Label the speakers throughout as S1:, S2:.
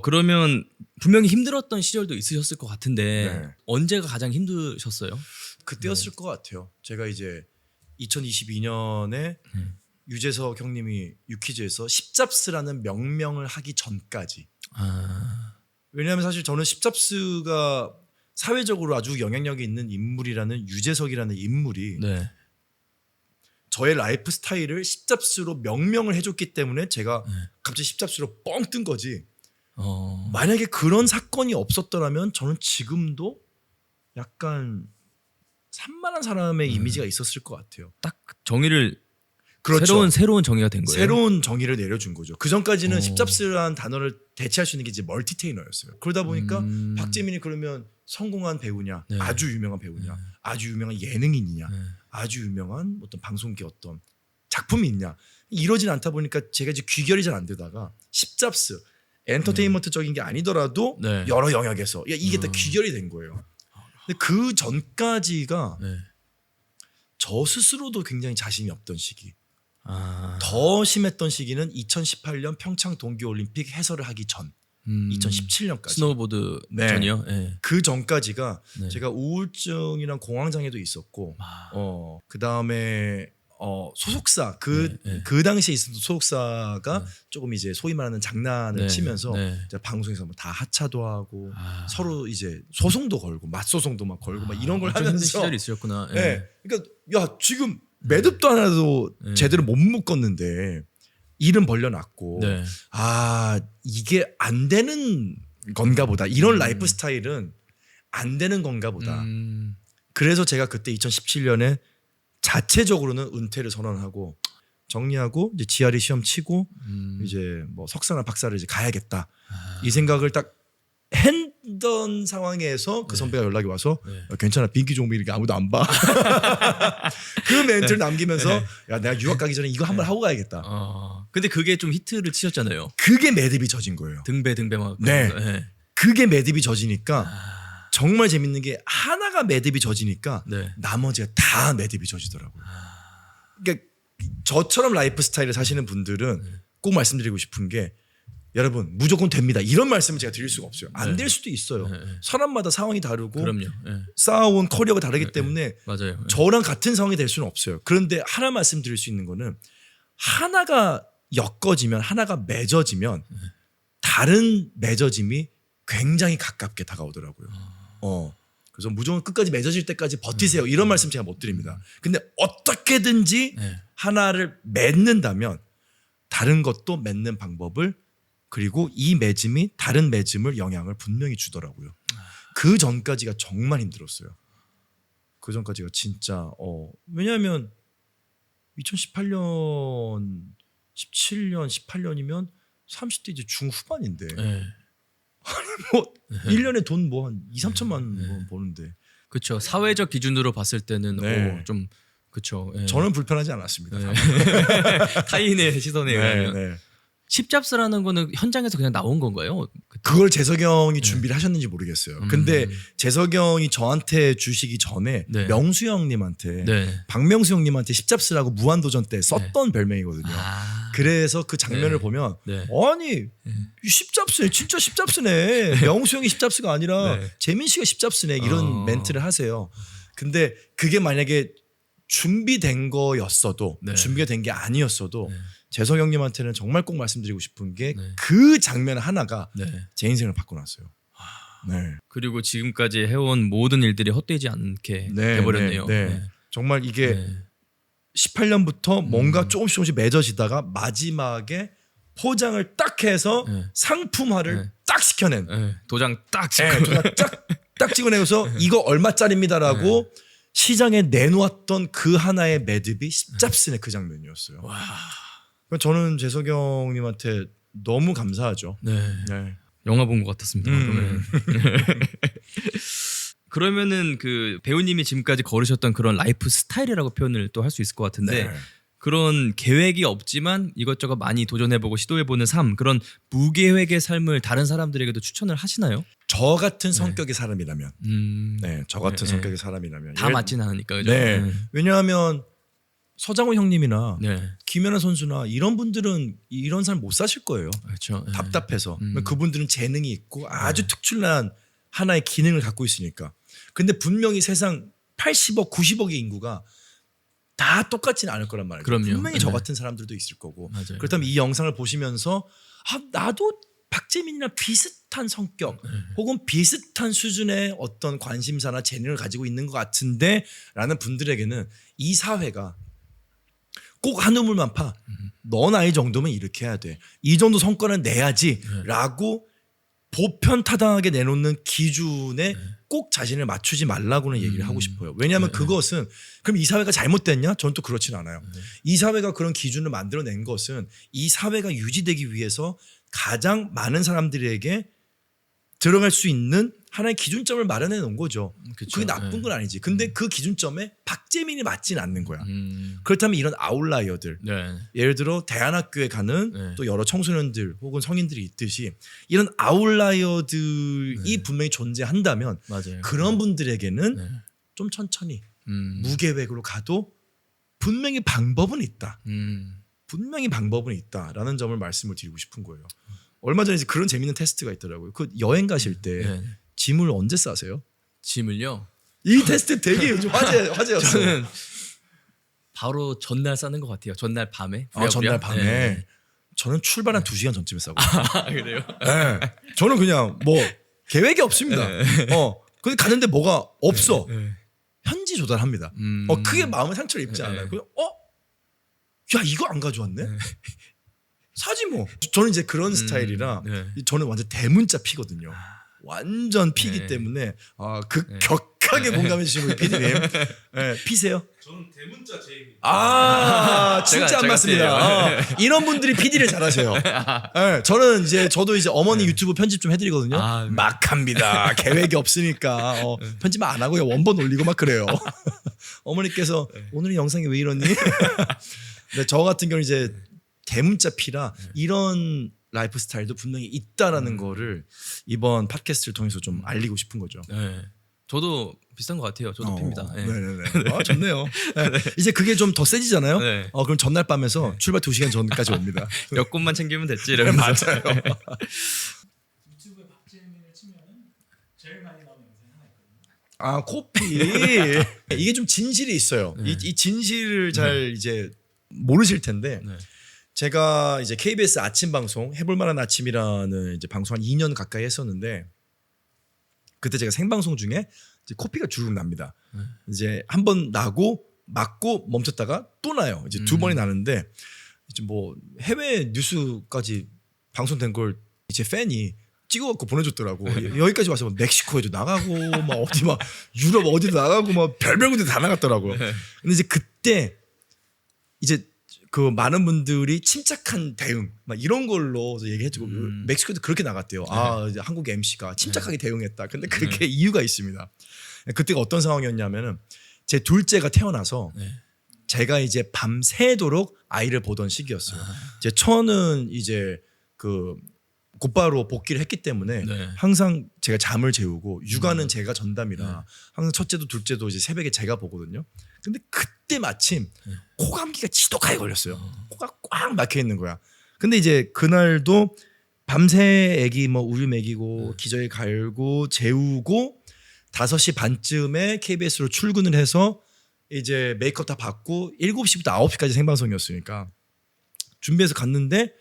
S1: 그러면 분명히 힘들었던 시절도 있으셨을 것 같은데
S2: 네.
S1: 언제가 가장 힘드셨어요?
S2: 그때였을 것 같아요. 제가 이제 2022년에 유재석 형님이 유퀴즈에서 십잡스라는 명명을 하기 전까지. 왜냐하면 사실 저는 십잡스가 사회적으로 아주 영향력이 있는 인물이라는 유재석이라는 인물이
S1: 네.
S2: 저의 라이프 스타일을 십잡스로 명명을 해줬기 때문에 제가 갑자기 십잡스로 뻥 뜬 거지. 만약에 그런 사건이 없었더라면 저는 지금도 약간 산만한 사람의 이미지가 있었을 것 같아요.
S1: 딱 정의를
S2: 그렇죠.
S1: 새로운 정의가 된 거예요.
S2: 새로운 정의를 내려준 거죠. 그 전까지는 십잡스라는 단어를 대체할 수 있는 게 이제 멀티테이너였어요. 그러다 보니까 박재민이 그러면 성공한 배우냐,
S1: 네.
S2: 아주 유명한 배우냐, 아주 유명한 예능인이냐, 아주 유명한 어떤 방송계 어떤 작품이 있냐, 이러진 않다 보니까 제가 이제 귀결이 잘 안 되다가 십잡스 엔터테인먼트적인 게 아니더라도
S1: 네.
S2: 여러 영역에서 이게 다 귀결이 된 거예요. 근데 그 전까지가
S1: 네.
S2: 저 스스로도 굉장히 자신이 없던 시기.
S1: 아.
S2: 더 심했던 시기는 2018년 평창 동계올림픽 해설을 하기 전 2017년까지
S1: 스노우보드
S2: 네.
S1: 전이요? 네.
S2: 그 전까지가
S1: 네.
S2: 제가 우울증이랑 공황장애도 있었고
S1: 아.
S2: 그다음에 소속사 그 당시에 있었던 소속사가 조금 이제 소위 말하는 장난을
S1: 네.
S2: 치면서
S1: 네.
S2: 이제 방송에서 뭐 다 하차도 하고
S1: 아.
S2: 서로 이제 소송도 걸고 맞소송도 막 걸고 막 이런 걸
S1: 엄청 힘든
S2: 하면서
S1: 시절이 있으셨구나. 예.
S2: 네. 그러니까 야 지금 매듭도 하나도 제대로 못 묶었는데 일은 벌려놨고
S1: 네.
S2: 아 이게 안 되는 건가 보다 이런 라이프 스타일은 안 되는 건가 보다. 그래서 제가 그때 2017년에 자체적으로는 은퇴를 선언하고 정리하고 이제 GRE 시험 치고 이제 뭐 석사나 박사를 이제 가야겠다 이 생각을 딱 했던 상황에서 그 선배가 연락이 와서 괜찮아 빈기 종목 이렇게 아무도 안 봐. 그 멘트를 남기면서 야 내가 유학 가기 전에 이거 한번 하고 가야겠다.
S1: 근데 그게 좀 히트를 치셨잖아요.
S2: 그게 매듭이 져진 거예요.
S1: 등배 막.
S2: 네.
S1: 네.
S2: 그게 매듭이 져지니까 정말 재밌는 게 하나가 매듭이 져지니까
S1: 네.
S2: 나머지가 다 매듭이 져지더라고요. 그러니까 저처럼 라이프 스타일을 사시는 분들은 꼭 말씀드리고 싶은 게 여러분 무조건 됩니다. 이런 말씀을 제가 드릴 수가 없어요. 안 될 수도 있어요. 사람마다 상황이 다르고
S1: 그럼요. 예.
S2: 쌓아온 커리어가 다르기 때문에
S1: 맞아요. 예.
S2: 저랑 같은 상황이 될 수는 없어요. 그런데 하나 말씀드릴 수 있는 거는 하나가 엮어지면 하나가 맺어지면 다른 맺어짐이 굉장히 가깝게 다가오더라고요. 그래서 무조건 끝까지 맺어질 때까지 버티세요. 이런 말씀 제가 못 드립니다. 근데 어떻게든지 하나를 맺는다면 다른 것도 맺는 방법을 그리고 이 맺음이 다른 맺음을 영향을 분명히 주더라고요. 그 전까지가 정말 힘들었어요. 그 전까지가 진짜 왜냐하면 2018년, 17년, 18년이면 30대 이제 중후반인데
S1: 예.
S2: 뭐 1년에 돈 뭐 한 2, 3천만 원 버는데
S1: 그렇죠. 사회적 기준으로 봤을 때는
S2: 네.
S1: 좀 그렇죠. 예.
S2: 저는 불편하지 않았습니다.
S1: 타인의 시선에 의하면
S2: 네.
S1: 십잡스라는 거는 현장에서 그냥 나온 건가요?
S2: 그걸 재석이 형이 준비를 하셨는지 모르겠어요. 근데 재석이 형이 저한테 주시기 전에
S1: 네.
S2: 명수 형님한테
S1: 네.
S2: 박명수 형님한테 십잡스라고 무한도전 때 썼던 별명이거든요. 그래서 그 장면을
S1: 네.
S2: 보면
S1: 네.
S2: 아니 십잡스네 진짜 십잡스네 명수 형이 십잡스가 아니라
S1: 네.
S2: 재민 씨가 십잡스네 이런 멘트를 하세요. 근데 그게 만약에 준비된 거였어도
S1: 네.
S2: 준비가 된 게 아니었어도 재석 형님한테는 정말 꼭 말씀드리고 싶은 게
S1: 네.
S2: 그 장면 하나가
S1: 네.
S2: 제 인생을 바꿔놨어요. 네.
S1: 그리고 지금까지 해온 모든 일들이 헛되지 않게 돼버렸네요.
S2: 네. 정말 이게
S1: 네.
S2: 18년부터 뭔가 조금씩 맺어지다가 마지막에 포장을 딱 해서
S1: 네.
S2: 상품화를
S1: 네.
S2: 딱 시켜낸
S1: 네. 도장 딱 찍고
S2: 네, 도장 딱 찍어내서 이거 얼마짜리입니다라고 시장에 내놓았던 그 하나의 매듭이 십잡스네 그 장면이었어요. 그러니까 저는 재석이 형님한테 너무 감사하죠.
S1: 네.
S2: 네.
S1: 영화 본 것 같았습니다. 그러면은 그 배우님이 지금까지 걸으셨던 그런 라이프 스타일이라고 표현을 또 할 수 있을 것 같은데
S2: 네.
S1: 그런 계획이 없지만 이것저것 많이 도전해보고 시도해보는 삶 그런 무계획의 삶을 다른 사람들에게도 추천을 하시나요?
S2: 저 같은 성격의 사람이라면
S1: 음,
S2: 네, 저 같은
S1: 네,
S2: 성격의 사람이라면
S1: 다 맞진 않으니까 그죠?
S2: 네. 왜냐하면 서장훈 형님이나
S1: 네.
S2: 김연아 선수나 이런 분들은 이런 삶 못 사실 거예요.
S1: 그렇죠. 네.
S2: 답답해서. 그분들은 재능이 있고 아주 특출난 하나의 기능을 갖고 있으니까. 근데 분명히 세상 80억, 90억의 인구가 다 똑같지는 않을 거란 말이죠.
S1: 그럼요.
S2: 분명히 저
S1: 네.
S2: 같은 사람들도 있을 거고.
S1: 맞아요.
S2: 그렇다면 이 영상을 보시면서 나도 박재민이랑 비슷한 성격 혹은 비슷한 수준의 어떤 관심사나 재능을 가지고 있는 것 같은데 라는 분들에게는 이 사회가 꼭 한 우물만 파. 너 나이 정도면 이렇게 해야 돼. 이 정도 성과는 내야지 라고 보편타당하게 내놓는 기준에 꼭 자신을 맞추지 말라고는 얘기를 하고 싶어요. 왜냐하면 그것은 그럼 이 사회가 잘못됐냐? 저는 또 그렇진 않아요. 이 사회가 그런 기준을 만들어낸 것은 이 사회가 유지되기 위해서 가장 많은 사람들에게 들어갈 수 있는 하나의 기준점을 마련해 놓은 거죠.
S1: 그쵸.
S2: 그게 나쁜 건 아니지. 근데 그 기준점에 박재민이 맞진 않는 거야.
S1: 음.
S2: 그렇다면 이런 아웃라이어들
S1: 네.
S2: 예를 들어 대안학교에 가는
S1: 네.
S2: 또 여러 청소년들 혹은 성인들이 있듯이 이런 아웃라이어들이 분명히 존재한다면
S1: 맞아요.
S2: 그런 분들에게는
S1: 네.
S2: 좀 천천히
S1: 음.
S2: 무계획으로 가도 분명히 방법은 있다.
S1: 음.
S2: 분명히 방법은 있다라는 점을 말씀을 드리고 싶은 거예요. 얼마 전에 이제 그런 재밌는 테스트가 있더라고요. 그 여행 가실 때
S1: 네.
S2: 짐을 언제 싸세요?
S1: 짐을요.
S2: 이 테스트 되게 요즘 화제였어요.
S1: 저는 바로 전날 싸는 것 같아요. 전날 밤에.
S2: 전날 밤에.
S1: 네.
S2: 저는 출발 한 2시간 전쯤에 싸고.
S1: 아, 그래요?
S2: 네. 저는 그냥 뭐 계획이 없습니다. 근데 가는데 뭐가 없어.
S1: 네.
S2: 현지 조달합니다. 크게 마음의 상처를 입지 않아요. 그냥 야 이거 안 가져왔네? 사지 뭐. 저는 이제 그런 스타일이라
S1: 네.
S2: 저는 완전 대문자 피거든요. 완전 피기
S1: 네.
S2: 때문에 격하게 공감해 주시는 우리 PD님. 네, 피세요?
S3: 저는 대문자 제입니다.
S2: 진짜
S1: 제가
S2: 안 맞습니다. 이런 분들이 PD를 잘하세요. 네, 저도 이제 어머니 유튜브 편집 좀 해드리거든요.
S1: 아, 네.
S2: 막 합니다. 계획이 없으니까 편집만 안 하고요. 원본 올리고 막 그래요. 어머니께서 오늘 영상이 왜 이러니? 근데 저 같은 경우는 이제 대문자 피라 이런 라이프 스타일도 분명히 있다라는 거를 이번 팟캐스트를 통해서 좀 알리고 싶은 거죠.
S1: 네. 저도 비슷한 것 같아요. 저도 핍니다. 네.
S2: 네네네. 좋네요. 네. 이제 그게 좀 더 세지잖아요.
S1: 네.
S2: 그럼 전날 밤에서 출발 2시간 전까지 옵니다.
S1: 여권만 챙기면 됐지 이러면서.
S2: 맞아요.
S3: 유튜브에 박재민을 치면은 제일 많이 나오는 영상이 하나 있거든요.
S2: 코피. 이게 좀 진실이 있어요. 이 진실을 잘 이제 모르실 텐데
S1: 네.
S2: 제가 이제 KBS 아침 방송 해볼 만한 아침이라는 이제 방송 한 2년 가까이 했었는데 그때 제가 생방송 중에 이제 코피가 주르륵 납니다. 이제 한 번 나고 맞고 멈췄다가 또 나요. 이제 두 번이 나는데 이제 뭐 해외 뉴스까지 방송된 걸 이제 팬이 찍어갖고 보내줬더라고. 여기까지 와서 막 멕시코에도 나가고 막 어디 막 유럽 어디도 나가고 막 별별 군데 다 나갔더라고요. 근데 이제 그때 이제 그 많은 분들이 침착한 대응 막 이런 걸로 얘기해주고 멕시코도 그렇게 나갔대요. 이제 한국 MC가 침착하게 대응했다. 근데 그게 이유가 있습니다. 그때가 어떤 상황이었냐면은 제 둘째가 태어나서 제가 이제 밤새도록 아이를 보던 시기였어요. 제 처는 이제 그 곧바로 복귀를 했기 때문에
S1: 네.
S2: 항상 제가 잠을 재우고 육아는 제가 전담이라 항상 첫째도 둘째도 이제 새벽에 제가 보거든요. 근데 그때 마침 코감기가 지독하게 걸렸어요. 코가 꽉 막혀 있는 거야. 근데 이제 그날도 밤새 애기 뭐 우유 먹이고 기저귀 갈고 재우고 5시 반쯤에 KBS로 출근을 해서 이제 메이크업 다 받고 7시부터 9시까지 생방송이었으니까 준비해서 갔는데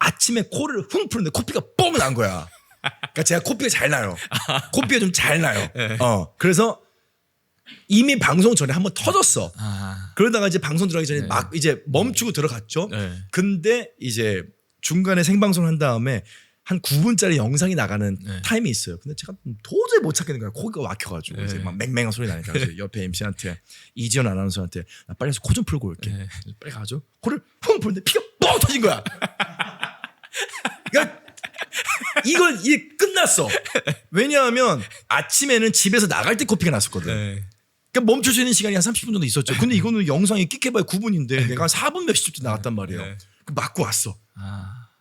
S2: 아침에 코를 훙 풀는데 코피가 뻥 난 거야. 그러니까 제가 코피가 잘 나요. 코피가 좀 잘 나요. 그래서 이미 방송 전에 한번 터졌어. 그러다가 이제 방송 들어가기 전에 막 이제 멈추고 들어갔죠.
S1: 네.
S2: 근데 이제 중간에 생방송 한 다음에 한 9분짜리 영상이 나가는 타임이 있어요. 근데 제가 도저히 못 찾겠는 거야. 코가 막혀가지고 이제 막 맹맹한 소리 나니까 그래서 옆에 MC한테 이지연 아나운서한테 나 빨리 가서 코 좀 풀고 올게. 빨리 가죠. 코를 펑 풀는데 피가 뻥 터진 거야. 그러니까 이게 끝났어. 왜냐하면 아침에는 집에서 나갈 때 코피가 났었거든. 그러니까 멈출 수 있는 시간이 한 30분 정도 있었죠. 근데 이거는 영상이 끽해봐야 9분인데 내가 한 4분 몇십 초 나갔단 말이에요. 그 맞고 왔어.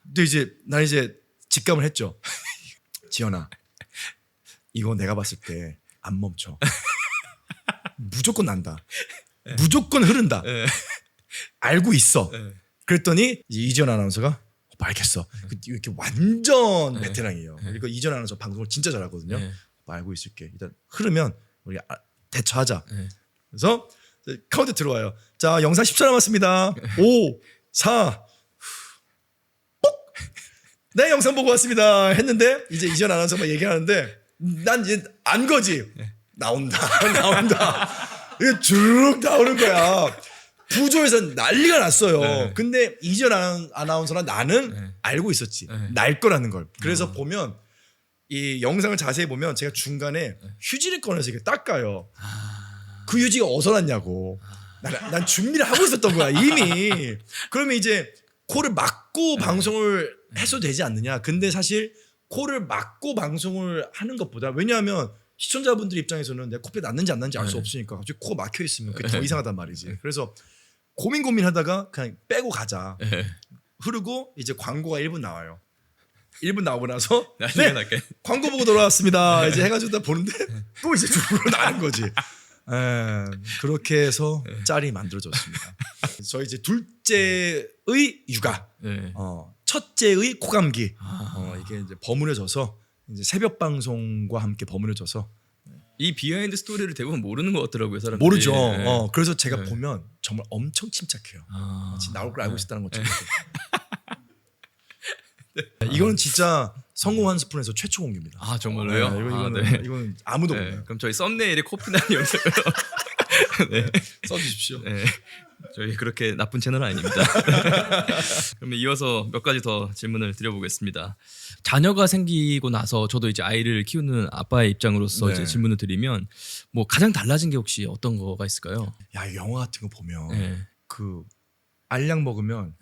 S2: 근데 이제 난 이제 직감을 했죠. 지연아, 이거 내가 봤을 때 안 멈춰. 무조건 난다. 무조건 흐른다.
S1: 네.
S2: 알고 있어.
S1: 네.
S2: 그랬더니 이제 이지연 아나운서가 오빠 알겠어. 이렇게 완전
S1: 네.
S2: 베테랑이에요. 그러니까 이지연 아나운서 방송을 진짜 잘하거든요.
S1: 네.
S2: 오빠 알고 있을게. 일단 흐르면 우리 대처하자.
S1: 네.
S2: 그래서 카운트 들어와요. 자, 영상 10초 남았습니다. 5, 4, 뽁! 네, 영상 보고 왔습니다. 했는데 이제 이지연 아나운서가 얘기하는데 난 이제 안 거지. 나온다. 나온다. 이게 쭉 나오는 거야. 부조에서 난리가 났어요.
S1: 네.
S2: 근데 이지연 아나운서나 나는
S1: 네.
S2: 알고 있었지.
S1: 네.
S2: 날 거라는 걸. 그래서 보면 이 영상을 자세히 보면 제가 중간에 휴지를 꺼내서 이렇게 닦아요. 그 휴지가 어디서 났냐고. 난 준비를 하고 있었던 거야 이미. 그러면 이제 코를 막고 방송을 해도 되지 않느냐. 근데 사실 코를 막고 방송을 하는 것보다, 왜냐하면 시청자분들 입장에서는 내 코뼈 났는지 안 났는지 알 수 없으니까 갑자기 코가 막혀 있으면 그게 더 이상하단 말이지. 그래서 고민하다가 그냥 빼고 가자.
S1: 네.
S2: 흐르고 이제 광고가 1분 나와요. 1분 나오고 나서
S1: 나중에 날게.
S2: 광고 보고 돌아왔습니다. 이제 해가지고 다 보는데 또 이제 주로 나는 거지. 그렇게 해서 짤이 만들어졌습니다. 저희 이제 둘째의 육아,
S1: 네.
S2: 첫째의 코감기, 이게 이제 버무려져서 이제 새벽 방송과 함께 버무려져서
S1: 이 비하인드 스토리를 대부분 모르는 것 같더라고요, 사람들이.
S2: 모르죠.
S1: 네.
S2: 그래서 제가
S1: 네.
S2: 보면 정말 엄청 침착해요. 마치 나올 걸 알고 있었다는 것처럼. 이거는 진짜 성공한 스푼에서 최초 공개입니다.
S1: 아 정말로요?
S2: 이거는 아무도
S1: 네.
S2: 몰라요.
S1: 그럼 저희 썸네일에 코피난 영상을 네.
S2: 써주십시오.
S1: 네. 저희 그렇게 나쁜 채널 아닙니다. 그러면 이어서 몇 가지 더 질문을 드려보겠습니다. 자녀가 생기고 나서 저도 이제 아이를 키우는 아빠의 입장으로서
S2: 네.
S1: 이제 질문을 드리면 뭐 가장 달라진 게 혹시 어떤 거가 있을까요?
S2: 야, 영화 같은 거 보면
S1: 네.
S2: 그 알약 먹으면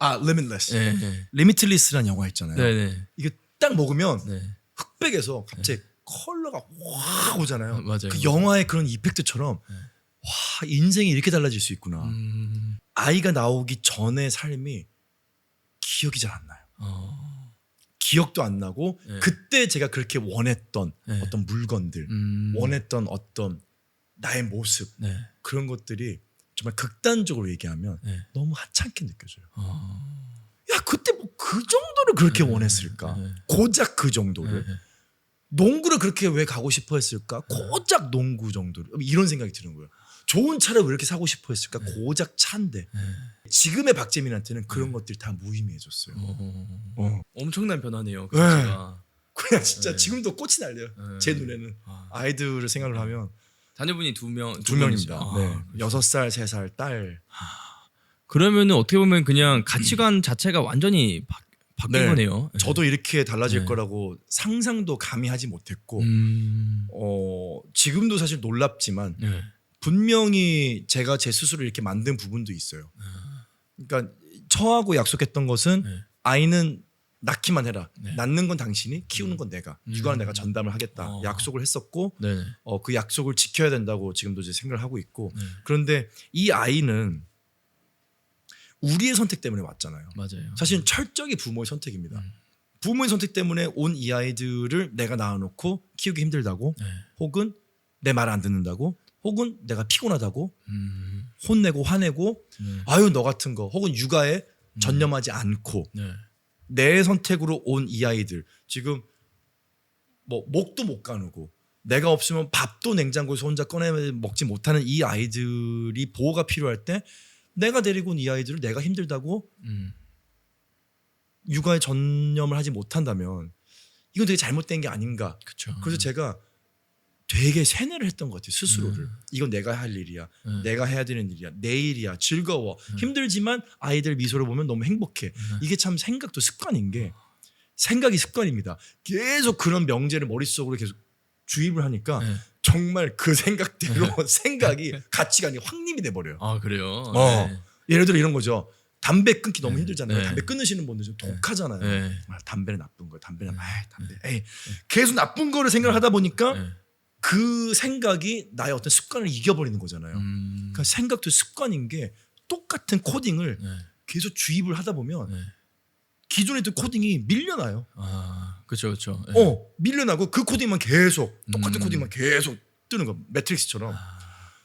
S2: Limitless,
S1: 네. 네.
S2: Limitless라는 영화 있잖아요.
S1: 네.
S2: 이게 딱 먹으면
S1: 네.
S2: 흑백에서 갑자기 컬러가 확 오잖아요.
S1: 맞아요.
S2: 그 영화의 그런 이펙트처럼 와, 인생이 이렇게 달라질 수 있구나. 아이가 나오기 전의 삶이 기억이 잘 안 나요. 기억도 안 나고
S1: 네.
S2: 그때 제가 그렇게 원했던
S1: 네.
S2: 어떤 물건들, 원했던 어떤 나의 모습,
S1: 네.
S2: 그런 것들이 정말 극단적으로 얘기하면
S1: 네.
S2: 너무 하찮게 느껴져요. 야, 그때 뭐 그 정도를 그렇게 원했을까?
S1: 네.
S2: 고작 그 정도를.
S1: 네.
S2: 농구를 그렇게 왜 가고 싶어 했을까? 고작 농구 정도를. 이런 생각이 드는 거예요. 좋은 차를 왜 이렇게 사고 싶어 했을까? 고작 차인데. 지금의 박재민한테는 그런 것들이 다 무의미해졌어요.
S1: 엄청난 변화네요. 그
S2: 네.
S1: 자체가.
S2: 그냥 진짜
S1: 네.
S2: 지금도 꽃이 날려요.
S1: 네.
S2: 제 눈에는. 아이들을 생각을 하면
S1: 자녀분이 두 명이죠?
S2: 두 명입니다.
S1: 아,
S2: 네. 6살, 3살 딸.
S1: 그러면은 어떻게 보면 그냥 가치관 자체가 완전히 바뀐
S2: 네.
S1: 거네요. 네.
S2: 저도 이렇게 달라질
S1: 네.
S2: 거라고 상상도 감히 하지 못했고 지금도 사실 놀랍지만
S1: 네.
S2: 분명히 제가 제 스스로 이렇게 만든 부분도 있어요. 그러니까 처하고 약속했던 것은
S1: 네.
S2: 아이는 낳기만 해라.
S1: 네.
S2: 낳는 건 당신이, 키우는 건 내가. 육아는 내가 전담을 하겠다. 약속을 했었고
S1: 네.
S2: 그 약속을 지켜야 된다고 지금도 이제 생각을 하고 있고.
S1: 네.
S2: 그런데 이 아이는 우리의 선택 때문에 왔잖아요.
S1: 맞아요.
S2: 사실 철저히 부모의 선택입니다. 부모의 선택 때문에 온 이 아이들을 내가 낳아놓고 키우기 힘들다고,
S1: 네.
S2: 혹은 내 말 안 듣는다고, 혹은 내가 피곤하다고 혼내고 화내고
S1: 네.
S2: 아유 너 같은 거, 혹은 육아에 전념하지 않고
S1: 네.
S2: 내 선택으로 온 이 아이들, 지금 뭐 목도 못 가누고 내가 없으면 밥도 냉장고에서 혼자 꺼내 먹지 못하는 이 아이들이 보호가 필요할 때 내가 데리고 온 이 아이들을 내가 힘들다고 육아에 전념을 하지 못한다면 이건 되게 잘못된 게 아닌가.
S1: 그렇죠.
S2: 그래서 제가 되게 세뇌를 했던 것 같아요, 스스로를. 이건 내가 할 일이야. 내가 해야 되는 일이야. 내 일이야. 즐거워. 힘들지만 아이들 미소를 보면 너무 행복해. 이게 참 생각도 습관인 게, 생각이 습관입니다. 계속 그런 명제를 머릿속으로 계속 주입을 하니까
S1: 네.
S2: 정말 그 생각대로 생각이 가치관이 확립이 돼버려요.
S1: 아 그래요. 네.
S2: 예를 들어 이런 거죠. 담배 끊기 너무 힘들잖아요.
S1: 네.
S2: 담배 끊으시는 분들 좀 독하잖아요.
S1: 네.
S2: 담배는 나쁜 거야. 담배는 담배. 에이. 계속 나쁜 거를 생각을 하다 보니까
S1: 네.
S2: 그 생각이 나의 어떤 습관을 이겨버리는 거잖아요. 그러니까 생각도 습관인 게, 똑같은 코딩을
S1: 네.
S2: 계속 주입을 하다 보면
S1: 네.
S2: 기존에 있던 코딩이 밀려나요.
S1: 아 그렇죠. 네.
S2: 밀려나고 그 코딩만 계속, 똑같은 코딩만 계속 뜨는 거, 매트릭스처럼.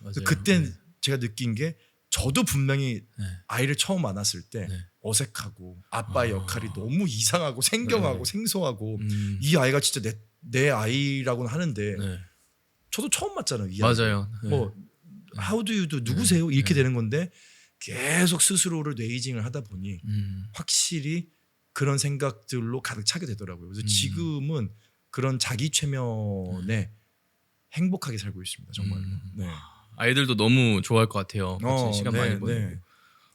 S1: 맞아요.
S2: 그땐 제가 느낀 게 저도 분명히
S1: 네.
S2: 아이를 처음 만났을 때
S1: 네.
S2: 어색하고 아빠의
S1: 아.
S2: 역할이 너무 이상하고 생경하고
S1: 네.
S2: 생소하고
S1: 음.
S2: 이 아이가 진짜 내 아이라고는 하는데
S1: 네.
S2: 저도 처음 봤잖아요. 이 아이.
S1: 맞아요. 네.
S2: 뭐 How do you do 누구세요? 이렇게 되는 건데 계속 스스로를 뇌이징을 하다 보니 확실히 그런 생각들로 가득 차게 되더라고요. 그래서 지금은 그런 자기 최면에 행복하게 살고 있습니다. 정말로. 네.
S1: 아이들도 너무 좋아할 것 같아요. 같이 시간
S2: 네,
S1: 많이 보내고.
S2: 네.